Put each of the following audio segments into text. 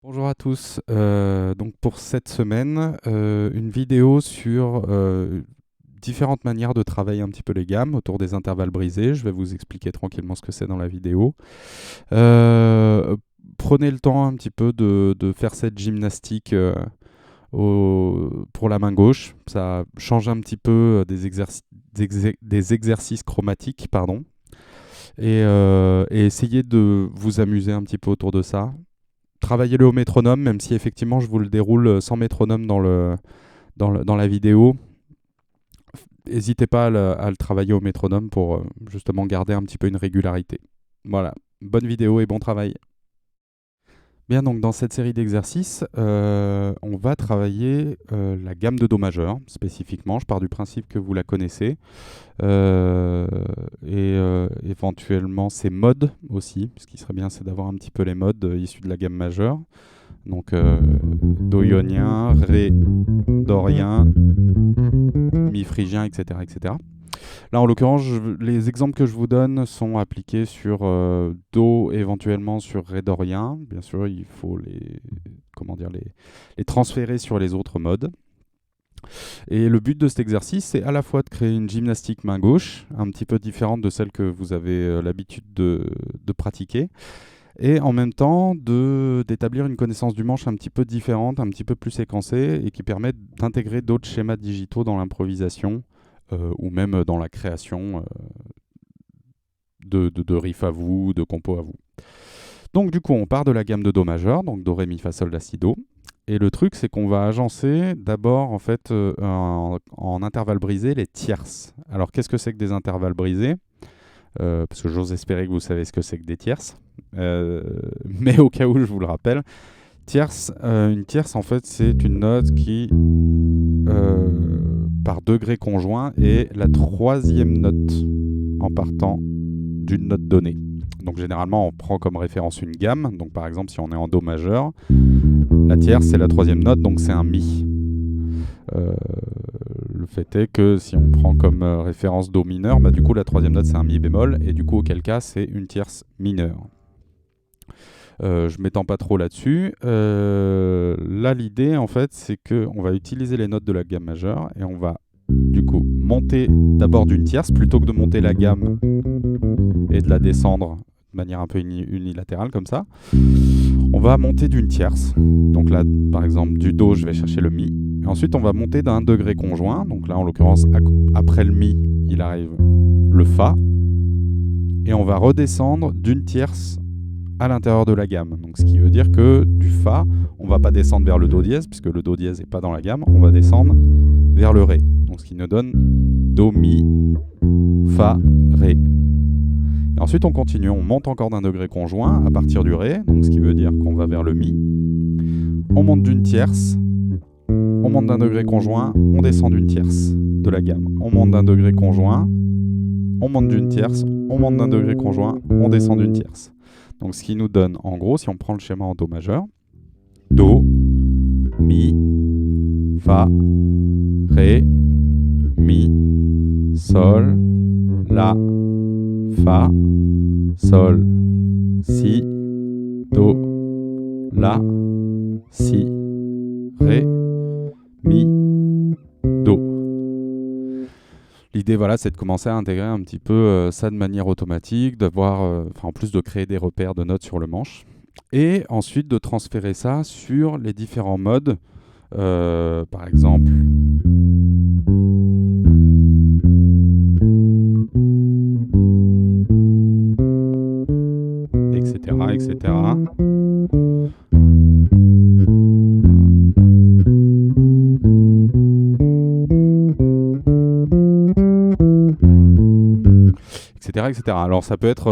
Bonjour à tous. Donc pour cette semaine, une vidéo sur différentes manières de travailler un petit peu les gammes autour des intervalles brisés. Je vais vous expliquer tranquillement ce que c'est dans la vidéo. Euh, Prenez le temps un petit peu de faire cette gymnastique pour la main gauche. Ça change un petit peu des exercices chromatiques, pardon. Et essayez de vous amuser un petit peu autour de ça. Travaillez-le au métronome, même si effectivement je vous le déroule sans métronome dans la vidéo. N'hésitez pas à le travailler au métronome pour justement garder un petit peu une régularité. Voilà, bonne vidéo et bon travail. Bien, donc dans cette série d'exercices, on va travailler la gamme de Do majeur spécifiquement. Je pars du principe que vous la connaissez. Euh, Éventuellement ses modes aussi. Ce qui serait bien, c'est d'avoir un petit peu les modes issus de la gamme majeure. Donc do ionien, ré dorien, mi phrygien, etc., etc. Là, en l'occurrence, les exemples que je vous donne sont appliqués sur do, éventuellement sur ré dorien. Bien sûr, il faut les transférer sur les autres modes. Et le but de cet exercice, c'est à la fois de créer une gymnastique main gauche, un petit peu différente de celle que vous avez l'habitude de pratiquer, et en même temps d'établir une connaissance du manche un petit peu différente, un petit peu plus séquencée, et qui permet d'intégrer d'autres schémas digitaux dans l'improvisation, ou même dans la création de riffs à vous, de compos à vous. Donc du coup, on part de la gamme de Do majeur, donc Do, Ré, Mi, Fa, Sol, La, Si, Do. Et le truc, c'est qu'on va agencer d'abord en fait en intervalles brisés les tierces. Alors qu'est-ce que c'est que des intervalles brisés? Parce que j'ose espérer que vous savez ce que c'est que des tierces. Mais au cas où, je vous le rappelle, une tierce, en fait, c'est une note qui, par degré conjoint, est la troisième note en partant d'une note donnée. Donc généralement, on prend comme référence une gamme. Donc par exemple, si on est en Do majeur, la tierce, c'est la troisième note, donc c'est un Mi. Le fait est que si on prend comme référence Do mineur, bah, du coup la troisième note c'est un Mi bémol, et du coup auquel cas c'est une tierce mineure. Je m'étends pas trop là-dessus. Là, l'idée en fait, c'est qu'on va utiliser les notes de la gamme majeure et on va du coup monter d'abord d'une tierce plutôt que de monter la gamme et de la descendre de manière un peu unilatérale comme ça. On va monter d'une tierce. Donc là, par exemple, du Do, je vais chercher le Mi. Et ensuite, on va monter d'un degré conjoint. Donc là, en l'occurrence, après le Mi, il arrive le Fa. Et on va redescendre d'une tierce à l'intérieur de la gamme. Donc, ce qui veut dire que du Fa, on ne va pas descendre vers le Do dièse, puisque le Do dièse n'est pas dans la gamme. On va descendre vers le Ré. Donc, ce qui nous donne Do, Mi, Fa, Ré. Et ensuite, on continue, on monte encore d'un degré conjoint à partir du Ré, donc ce qui veut dire qu'on va vers le Mi. On monte d'une tierce, on monte d'un degré conjoint, on descend d'une tierce de la gamme. On monte d'un degré conjoint, on monte d'une tierce, on monte d'un degré conjoint, on descend d'une tierce. Donc ce qui nous donne, en gros, si on prend le schéma en Do majeur, Do, Mi, Fa, Ré, Mi, Sol, La, Fa, Sol, Si, Do, La, Si, Ré, Mi, Do. L'idée, voilà, c'est de commencer à intégrer un petit peu ça de manière automatique, d'avoir, en plus de créer des repères de notes sur le manche, et ensuite de transférer ça sur les différents modes, par exemple. Etc., etc. Etc., etc. Alors ça peut être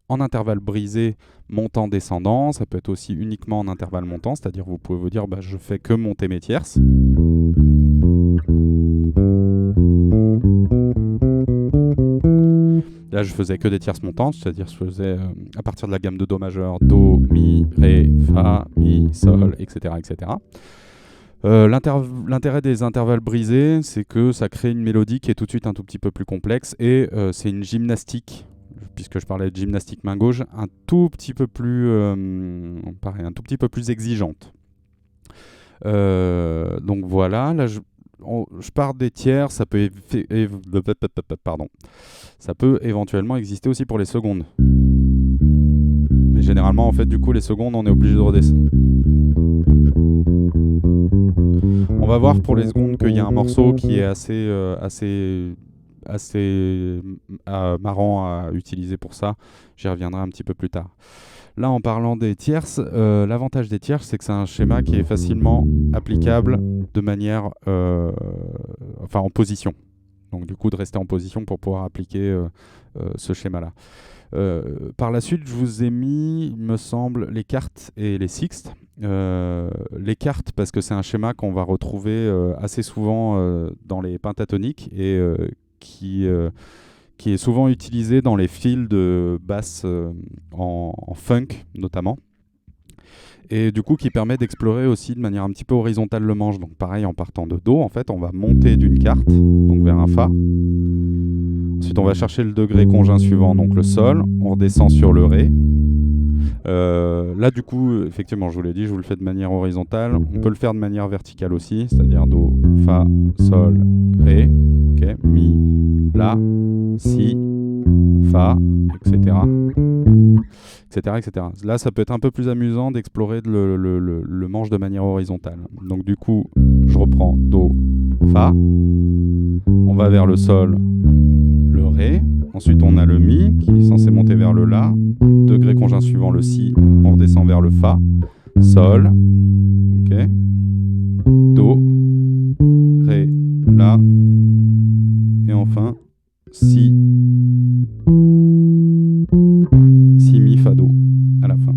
en intervalle brisé montant descendant, ça peut être aussi uniquement en intervalle montant, c'est-à-dire vous pouvez vous dire bah, je fais que monter mes tierces. Là je faisais que des tierces montantes, c'est-à-dire je faisais à partir de la gamme de Do majeur, Do, Mi, Ré, Fa, Mi, Sol, etc., etc. L'intérêt des intervalles brisés, c'est que ça crée une mélodie qui est tout de suite un tout petit peu plus complexe et c'est une gymnastique puisque je parlais de gymnastique main gauche, un tout petit peu plus, pareil, un tout petit peu plus exigeante. Donc voilà, là je pars des tiers, ça peut, ça peut éventuellement exister aussi pour les secondes. Mais généralement, en fait, du coup, les secondes, on est obligé de redescendre. On va voir pour les secondes qu'il y a un morceau qui est assez marrant à utiliser pour ça. J'y reviendrai un petit peu plus tard. Là, en parlant des tierces, l'avantage des tierces, c'est que c'est un schéma qui est facilement applicable de manière, en position. Donc du coup, de rester en position pour pouvoir appliquer ce schéma-là. Par la suite, je vous ai mis, il me semble, les cartes et les sixtes. Les cartes, parce que c'est un schéma qu'on va retrouver assez souvent dans les pentatoniques et qui est souvent utilisé dans les fils de basse en funk notamment, et du coup qui permet d'explorer aussi de manière un petit peu horizontale le manche. Donc pareil, en partant de Do, en fait, on va monter d'une carte, donc vers un Fa. Ensuite, on va chercher le degré conjoint suivant, donc le Sol. On redescend sur le Ré. Là, du coup, effectivement, je vous l'ai dit, je vous le fais de manière horizontale. On peut le faire de manière verticale aussi, c'est-à-dire Do, Fa, Sol, Ré, okay, Mi, La, Si, Fa, etc. etc. Là, ça peut être un peu plus amusant d'explorer le manche de manière horizontale. Donc du coup, je reprends Do, Fa. On va vers le Sol, le Ré. Ensuite, on a le Mi qui est censé monter vers le La. Degré conjoint suivant le Si, on redescend vers le Fa. Sol, ok. Do, Ré, La. Et enfin, Si, Mi, Fa, Do à la fin.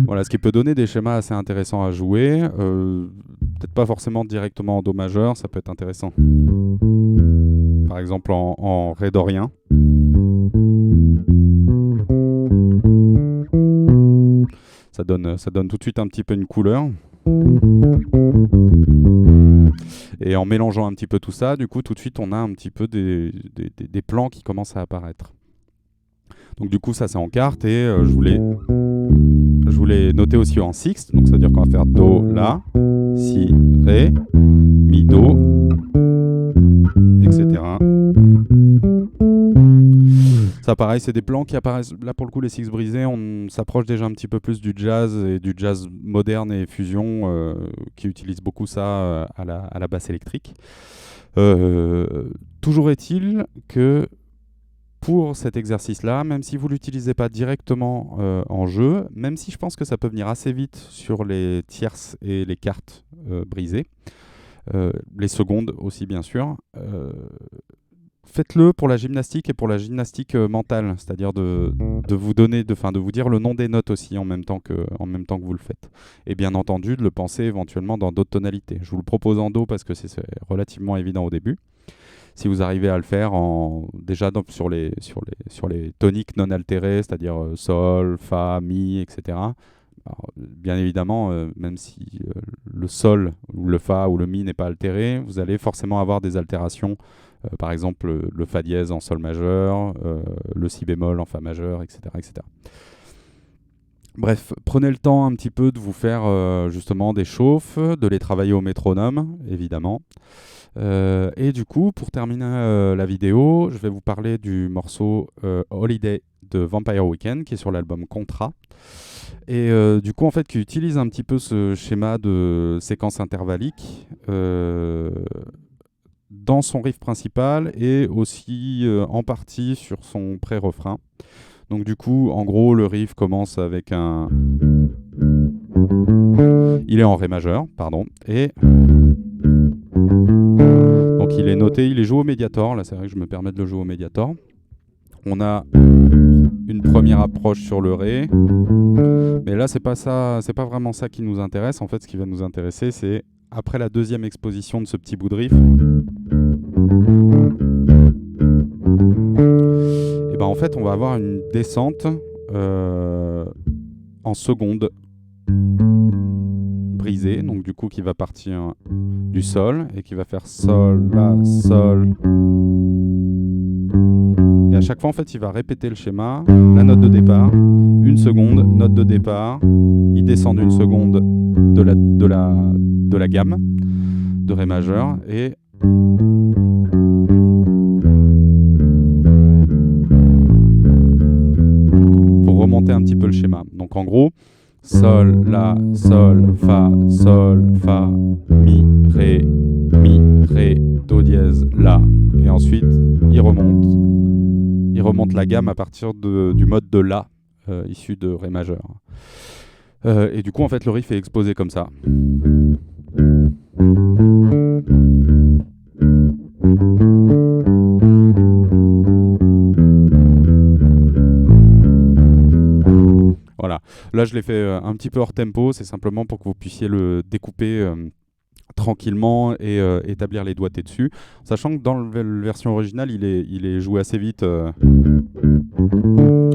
Voilà, ce qui peut donner des schémas assez intéressants à jouer. Peut-être pas forcément directement en Do majeur, ça peut être intéressant. Par exemple en Ré dorien. Ça donne tout de suite un petit peu une couleur. Et en mélangeant un petit peu tout ça, du coup, tout de suite, on a un petit peu des plans qui commencent à apparaître. Donc du coup, ça c'est en quarte, et je voulais noter aussi en sixte. Donc ça veut dire qu'on va faire Do, La, Si, Ré, Mi, Do, etc. Ça pareil, c'est des plans qui apparaissent. Là pour le coup, les six brisés, on s'approche déjà un petit peu plus du jazz, et du jazz moderne et fusion, qui utilise beaucoup ça à la basse électrique. Toujours est-il que pour cet exercice-là, même si vous ne l'utilisez pas directement en jeu, même si je pense que ça peut venir assez vite sur les tierces et les cartes brisées, les secondes aussi bien sûr, faites-le pour la gymnastique et pour la gymnastique mentale, c'est-à-dire de vous dire le nom des notes aussi en même temps que vous le faites. Et bien entendu, de le penser éventuellement dans d'autres tonalités. Je vous le propose en Do parce que c'est relativement évident au début. Si vous arrivez à le faire déjà sur les toniques non altérées, c'est-à-dire Sol, Fa, Mi, etc. Alors, bien évidemment, même si le Sol ou le Fa ou le Mi n'est pas altéré, vous allez forcément avoir des altérations. Par exemple, le Fa dièse en Sol majeur, le Si bémol en Fa majeur, etc., etc. Bref, prenez le temps un petit peu de vous faire justement des chauffes, de les travailler au métronome, évidemment. Et du coup, pour terminer la vidéo, je vais vous parler du morceau Holiday de Vampire Weekend, qui est sur l'album Contra. Et du coup, en fait, qui utilise un petit peu ce schéma de séquence intervallique dans son riff principal, et aussi en partie sur son pré-refrain. Donc du coup, en gros, le riff commence avec un... Il est en Ré majeur, pardon, et... Donc il est noté, il est joué au médiator, là c'est vrai que je me permets de le jouer au médiator. On a une première approche sur le Ré, mais là c'est pas vraiment ça qui nous intéresse. En fait, ce qui va nous intéresser, c'est après la deuxième exposition de ce petit bout de riff, et ben en fait on va avoir une descente en seconde brisé, donc du coup qui va partir du sol et qui va faire sol, la, sol. Et à chaque fois en fait il va répéter le schéma, la note de départ, une seconde, note de départ, il descend d'une seconde de la gamme de Ré majeur et pour remonter un petit peu le schéma. Donc en gros, sol, la, sol, fa, mi, ré, do dièse, la. Et ensuite, il remonte la gamme à partir du mode de la, issu de Ré majeur. Et du coup, en fait, le riff est exposé comme ça. Voilà, là je l'ai fait un petit peu hors tempo, c'est simplement pour que vous puissiez le découper tranquillement et établir les doigtés dessus, sachant que dans la version originale il est joué assez vite,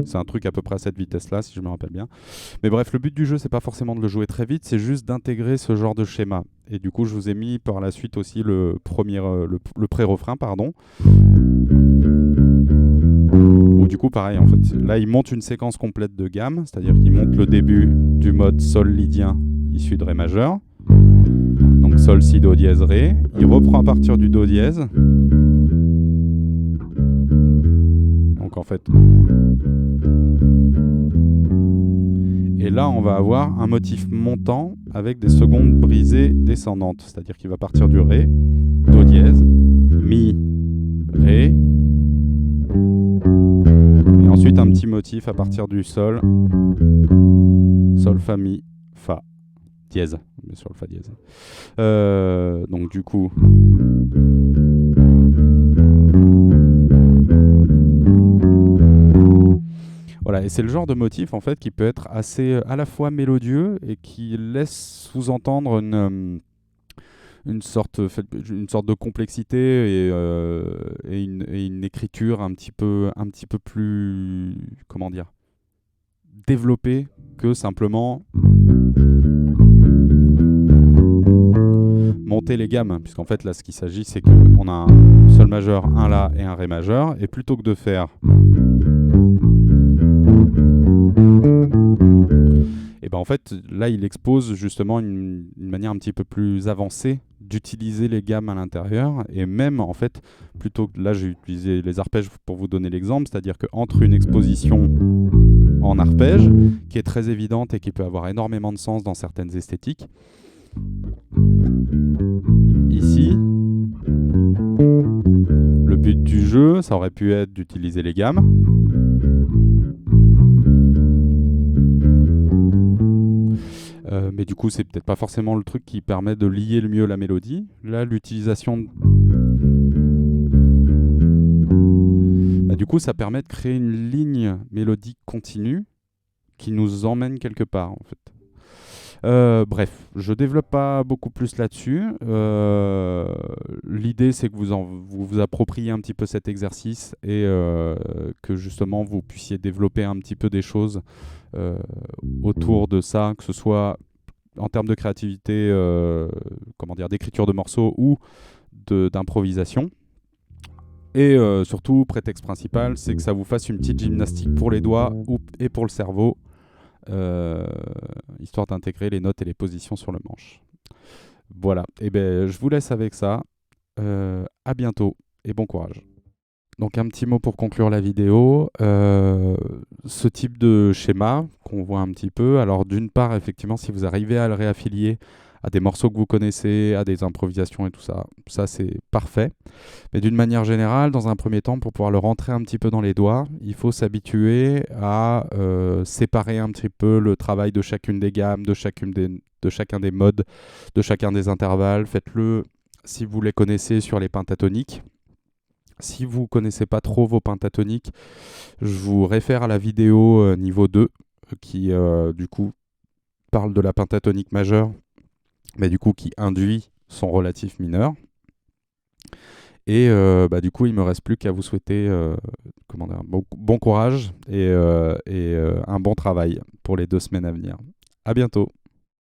c'est un truc à peu près à cette vitesse là si je me rappelle bien, mais bref, le but du jeu c'est pas forcément de le jouer très vite, c'est juste d'intégrer ce genre de schéma, et du coup je vous ai mis par la suite aussi le pré-refrain, pardon, où du coup pareil en fait, là il monte une séquence complète de gamme, c'est-à-dire qu'il monte le début du mode sol lydien issu de Ré majeur, donc sol, si, do dièse, ré, il reprend à partir du do dièse, donc en fait, et là on va avoir un motif montant avec des secondes brisées descendantes, c'est-à-dire qu'il va partir du ré, do dièse, mi, ré, et ensuite un petit motif à partir du sol, sol, fa, mi, fa, dièse, bien sûr le fa dièse. Donc du coup, voilà, et c'est le genre de motif en fait qui peut être assez à la fois mélodieux et qui laisse sous-entendre une sorte de complexité et une écriture un petit peu plus, comment dire, développée que simplement monter les gammes, puisqu'en fait là ce qu'il s'agit c'est qu'on a un sol majeur, un la et un ré majeur, et plutôt que de faire et ben en fait là il expose justement une manière un petit peu plus avancée d'utiliser les gammes à l'intérieur, et même en fait plutôt que là j'ai utilisé les arpèges pour vous donner l'exemple, c'est-à-dire qu'entre une exposition en arpège qui est très évidente et qui peut avoir énormément de sens dans certaines esthétiques, ici le but du jeu ça aurait pu être d'utiliser les gammes, mais du coup c'est peut-être pas forcément le truc qui permet de lier le mieux la mélodie. Là l'utilisation du coup ça permet de créer une ligne mélodique continue qui nous emmène quelque part en fait. Bref, je développe pas beaucoup plus là-dessus. L'idée c'est que vous appropriez un petit peu cet exercice et que justement vous puissiez développer un petit peu des choses autour de ça, que ce soit en termes de créativité, d'écriture de morceaux ou d'improvisation. Et surtout, prétexte principal, c'est que ça vous fasse une petite gymnastique pour les doigts et pour le cerveau, histoire d'intégrer les notes et les positions sur le manche. Voilà, et ben je vous laisse avec ça. À bientôt et bon courage. Donc un petit mot pour conclure la vidéo. Ce type de schéma qu'on voit un petit peu, alors d'une part effectivement si vous arrivez à le réaffilier à des morceaux que vous connaissez, à des improvisations et tout ça, ça c'est parfait. Mais d'une manière générale, dans un premier temps, pour pouvoir le rentrer un petit peu dans les doigts, il faut s'habituer à séparer un petit peu le travail de chacune des gammes, de chacun des modes, de chacun des intervalles. Faites-le si vous les connaissez sur les pentatoniques. Si vous ne connaissez pas trop vos pentatoniques, je vous réfère à la vidéo niveau 2 qui du coup parle de la pentatonique majeure, mais du coup qui induit son relatif mineur. Et du coup il ne me reste plus qu'à vous souhaiter bon courage et un bon travail pour les 2 semaines à venir. À bientôt.